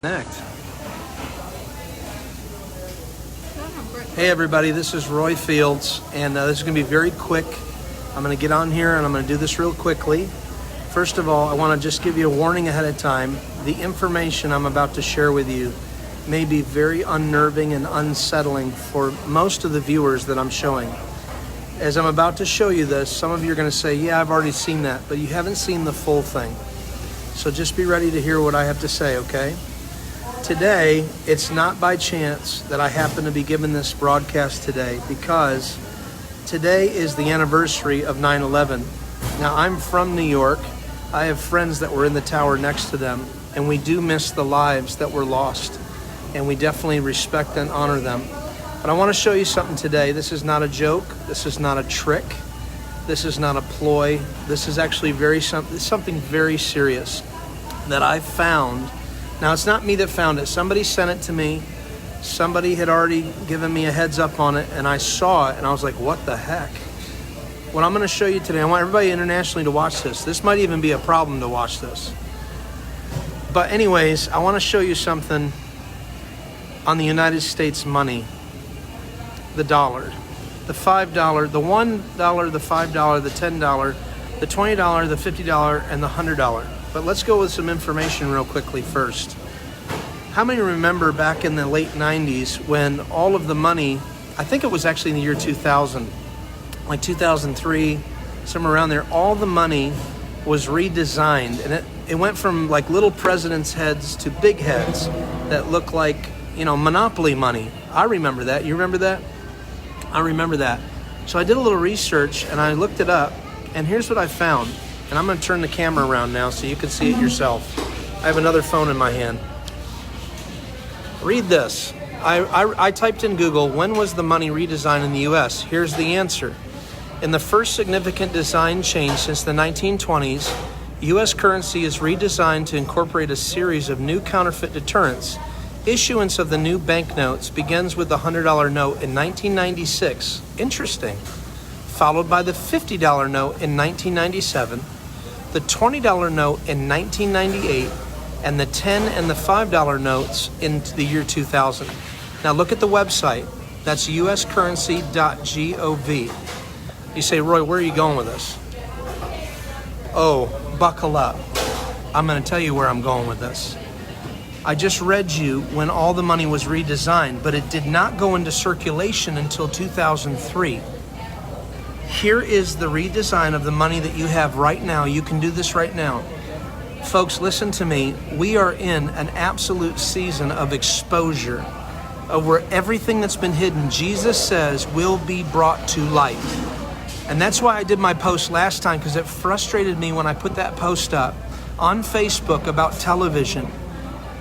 Connect. Hey everybody, this is Roy Fields, and this is going to be very quick. I'm going to get on here and I'm going to do this real quickly. First of all, I want to just give you a warning ahead of time. The information I'm about to share with you may be very unnerving and unsettling for most of the viewers that I'm showing. As I'm about to show you this, some of you are going to say, yeah, I've already seen that, but you haven't seen the full thing. So just be ready to hear what I have to say, okay? Today, it's not by chance that I happen to be given this broadcast today, because today is the anniversary of 9/11. Now, I'm from New York. I have friends that were in the tower next to them, and we do miss the lives that were lost, and we definitely respect and honor them. But I want to show you something today. This is not a joke. This is not a trick. This is not a ploy. This is actually something very serious that I found. Now, it's not me that found it. Somebody sent it to me. Somebody had already given me a heads up on it, and I saw it, and I was like, what the heck? What I'm going to show you today, I want everybody internationally to watch this. This might even be a problem to watch this. But anyways, I want to show you something on the United States money. The dollar. The $5, the $1, the $5, the $10, the $20, the $50, and the $100. But let's go with some information real quickly first. How many remember back in the late 90s when all of the money, I think it was actually in the year 2000, like 2003, somewhere around there, all the money was redesigned, and it went from like little president's heads to big heads that looked like, Monopoly money. I remember that. You remember that? I remember that. So I did a little research and I looked it up, and here's what I found. And I'm going to turn the camera around now so you can see it yourself. I have another phone in my hand. Read this. I typed in Google, when was the money redesigned in the U.S.? Here's the answer. In the first significant design change since the 1920s, U.S. currency is redesigned to incorporate a series of new counterfeit deterrents. Issuance of the new banknotes begins with the $100 note in 1996. Interesting. Followed by the $50 note in 1997. The $20 note in 1998, and the $10 and the $5 notes in the year 2000. Now look at the website. That's uscurrency.gov. You say, Roy, where are you going with this? Oh, buckle up. I'm going to tell you where I'm going with this. I just read you when all the money was redesigned, but it did not go into circulation until 2003. Here is the redesign of the money that you have right now. You can do this right now. Folks, listen to me. We are in an absolute season of exposure, of where everything that's been hidden, Jesus says, will be brought to light. And that's why I did my post last time, because it frustrated me when I put that post up on Facebook about television.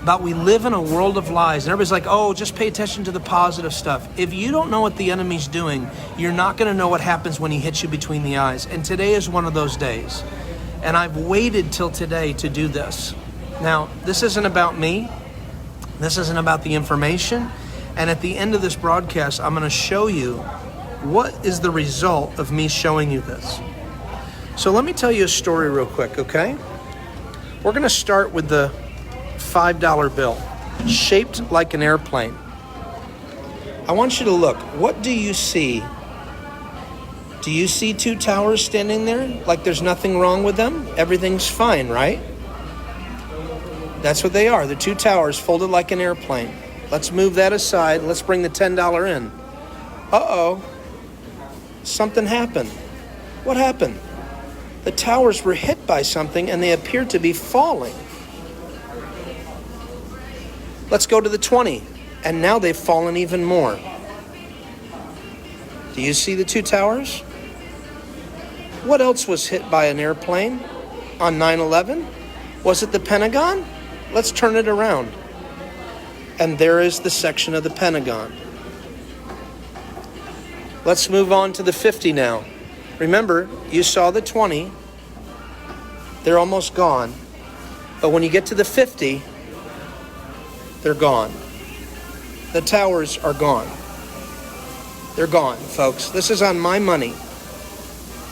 About we live in a world of lies, and everybody's like, oh, just pay attention to the positive stuff. If you don't know what the enemy's doing, you're not going to know what happens when he hits you between the eyes. And today is one of those days. And I've waited till today to do this. Now, this isn't about me. This isn't about the information. And at the end of this broadcast, I'm going to show you what is the result of me showing you this. So let me tell you a story real quick, okay? We're going to start with the $5 bill, shaped like an airplane. I want you to look. What do you see? Do you see two towers standing there like there's nothing wrong with them? Everything's fine, right? That's what they are. The two towers folded like an airplane. Let's move that aside. Let's bring the $10 in. Uh-oh. Something happened. What happened? The towers were hit by something and they appeared to be falling. Let's go to the 20, and now they've fallen even more. Do you see the two towers? What else was hit by an airplane on 9/11? Was it the Pentagon? Let's turn it around. And there is the section of the Pentagon. Let's move on to the 50 now. Remember, you saw the 20. They're almost gone. But when you get to the 50, they're gone. The towers are gone. They're gone, folks. This is on my money.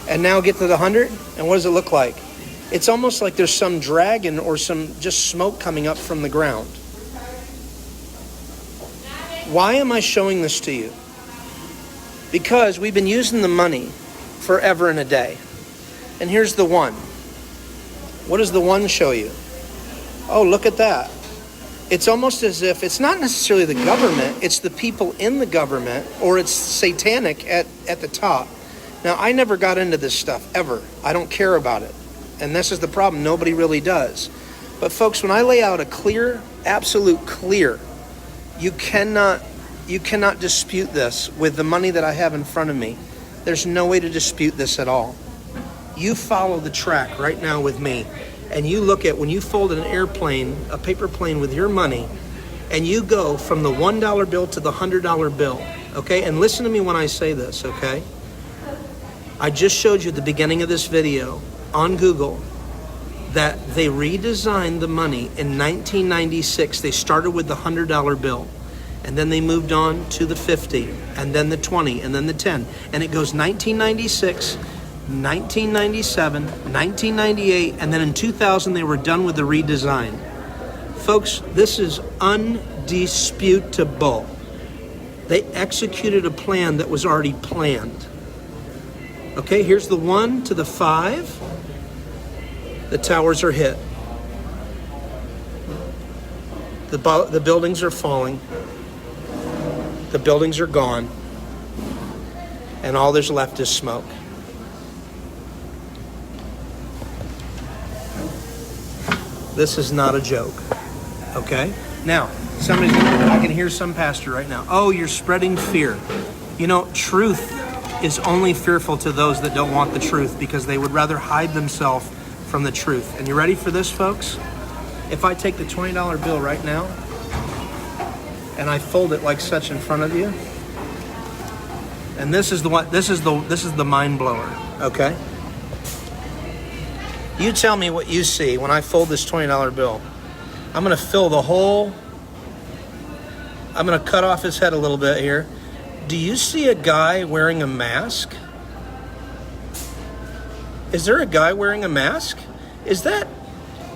And now get to the 100, and what does it look like? It's almost like there's some dragon or some just smoke coming up from the ground. Why am I showing this to you? Because we've been using the money forever and a day. And here's the one. What does the one show you? Oh, look at that. It's almost as if it's not necessarily the government, it's the people in the government, or it's satanic at the top. Now, I never got into this stuff, ever. I don't care about it. And this is the problem. Nobody really does. But folks, when I lay out a clear, absolute clear, you cannot dispute this with the money that I have in front of me. There's no way to dispute this at all. You follow the track right now with me, and you look at when you fold an airplane, a paper plane with your money, and you go from the $1 bill to the $100 bill, okay? And listen to me when I say this, okay? I just showed you at the beginning of this video on Google that they redesigned the money in 1996. They started with the $100 bill, and then they moved on to the 50, and then the 20, and then the 10. And it goes 1996, 1997, 1998, and then in 2000 they were done with the redesign. Folks, this is undisputable. They executed a plan that was already planned. Okay, here's the 1 to the 5. The towers are hit. The buildings are falling. The buildings are gone. And all there's left is smoke. This is not a joke. Okay? Now, I can hear some pastor right now. Oh, you're spreading fear. You know, truth is only fearful to those that don't want the truth, because they would rather hide themselves from the truth. And you ready for this, folks? If I take the $20 bill right now and I fold it like such in front of you, and this is the mind blower, okay? You tell me what you see when I fold this $20 bill. I'm going to fill the whole, I'm going to cut off his head a little bit here. Do you see a guy wearing a mask? Is there a guy wearing a mask? Is that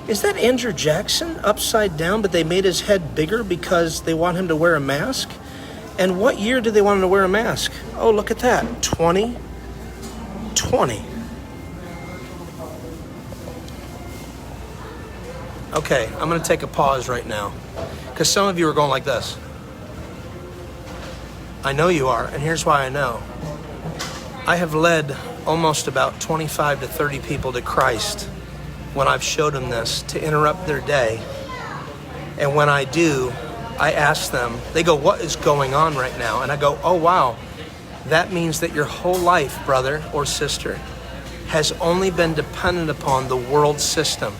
Andrew Jackson upside down, but they made his head bigger because they want him to wear a mask? And what year did they want him to wear a mask? Oh, look at that. 2020. Okay, I'm going to take a pause right now, because some of you are going like this. I know you are, and here's why I know. I have led almost about 25 to 30 people to Christ when I've showed them this to interrupt their day. And when I do, I ask them, they go, what is going on right now? And I go, oh, wow, that means that your whole life, brother or sister, has only been dependent upon the world system.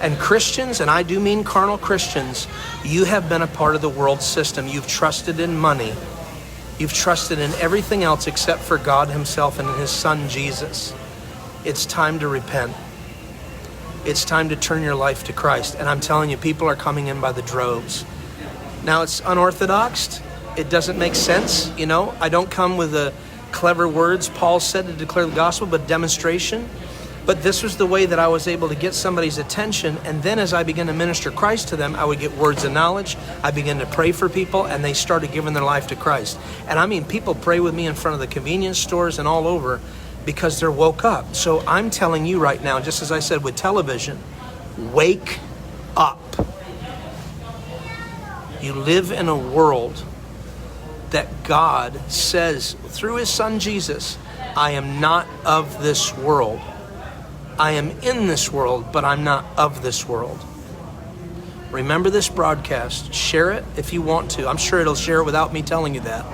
And Christians, and I do mean carnal Christians, you have been a part of the world system. You've trusted in money. You've trusted in everything else except for God himself and in his son, Jesus. It's time to repent. It's time to turn your life to Christ. And I'm telling you, people are coming in by the droves. Now, it's unorthodox. It doesn't make sense. You know, I don't come with the clever words Paul said to declare the gospel, but demonstration. But this was the way that I was able to get somebody's attention. And then as I began to minister Christ to them, I would get words of knowledge. I began to pray for people, and they started giving their life to Christ. And I mean, people pray with me in front of the convenience stores and all over because they're woke up. So I'm telling you right now, just as I said with television, wake up. You live in a world that God says through his son Jesus, I am not of this world. I am in this world, but I'm not of this world. Remember this broadcast. Share it if you want to. I'm sure it'll share it without me telling you that.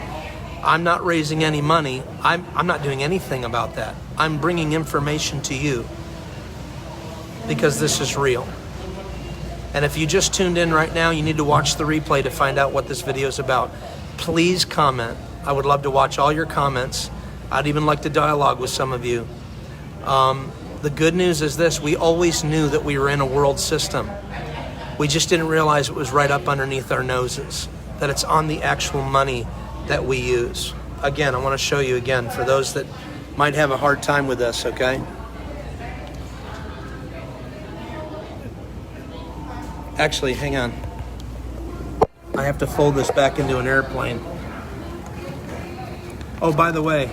I'm not raising any money. I'm not doing anything about that. I'm bringing information to you because this is real. And if you just tuned in right now, you need to watch the replay to find out what this video is about. Please comment. I would love to watch all your comments. I'd even like to dialogue with some of you. The good news is this: we always knew that we were in a world system. We just didn't realize it was right up underneath our noses, that it's on the actual money that we use. Again, I want to show you again for those that might have a hard time with this, okay? Actually, hang on. I have to fold this back into an airplane. Oh, by the way,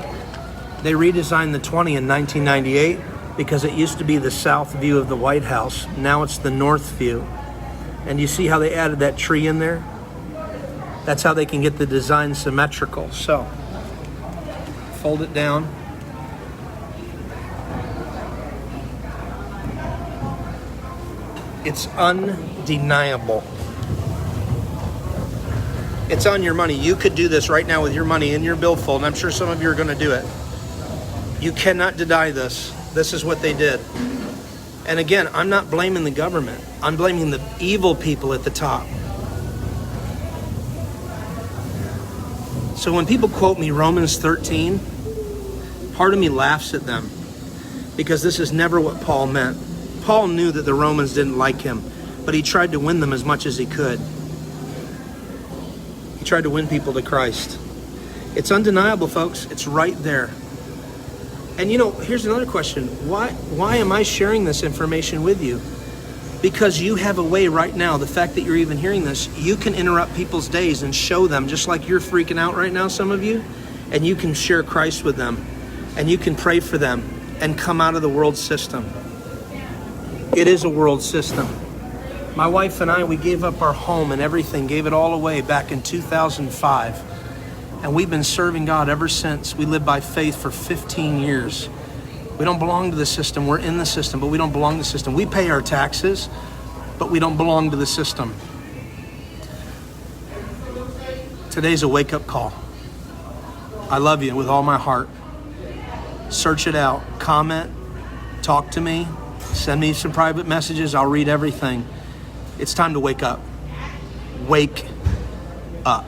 they redesigned the 20 in 1998 because it used to be the south view of the White House. Now it's the north view. And you see how they added that tree in there? That's how they can get the design symmetrical. So, fold it down. It's undeniable. It's on your money. You could do this right now with your money in your billfold, and I'm sure some of you are going to do it. You cannot deny this. This is what they did. And again, I'm not blaming the government. I'm blaming the evil people at the top. So when people quote me Romans 13, part of me laughs at them because this is never what Paul meant. Paul knew that the Romans didn't like him, but he tried to win them as much as he could. He tried to win people to Christ. It's undeniable, folks. It's right there. And here's another question. Why am I sharing this information with you? Because you have a way right now, the fact that you're even hearing this, you can interrupt people's days and show them, just like you're freaking out right now, some of you, and you can share Christ with them, and you can pray for them and come out of the world system. It is a world system. My wife and I, we gave up our home and everything, gave it all away back in 2005. And we've been serving God ever since. We lived by faith for 15 years. We don't belong to the system. We're in the system, but we don't belong to the system. We pay our taxes, but we don't belong to the system. Today's a wake-up call. I love you with all my heart. Search it out. Comment. Talk to me. Send me some private messages. I'll read everything. It's time to wake up. Wake up.